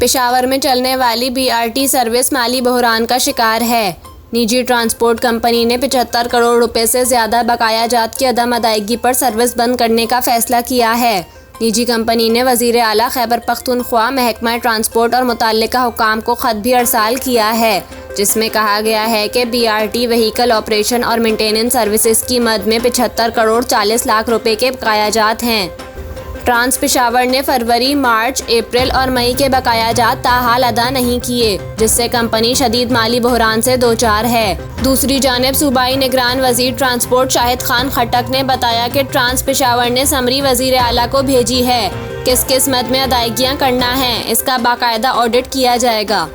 पेशावर में चलने वाली बीआरटी सर्विस माली बहरान का शिकार है। निजी ट्रांसपोर्ट कंपनी ने 75 करोड़ रुपए से ज़्यादा बकाया जात की अदम अदायगी पर सर्विस बंद करने का फैसला किया है। निजी कंपनी ने वज़ीर आला खैबर पख्तूनख्वा, महकमा ट्रांसपोर्ट और मुतल्लिका हुकाम को ख़त भी अरसाल किया है, जिसमें कहा गया है कि बीआरटी व्हीकल ऑपरेशन और मेंटेनेंस सर्विसेज की मद में 75 करोड़ 40 लाख रुपए के बकायाजात हैं। ट्रांस पेशावर ने फरवरी, मार्च, अप्रैल और मई के बकायाजात ताहाल अदा नहीं किए, जिससे कंपनी शदीद माली बहरान से दो चार है। दूसरी जानिब सूबाई निगरान वज़ीर ट्रांसपोर्ट शाहिद खान खट्टक ने बताया कि ट्रांस पेशावर ने समरी वज़ीर आला को भेजी है। किस किस मद में अदायगियाँ करना है, इसका बाकायदा ऑडिट किया जाएगा।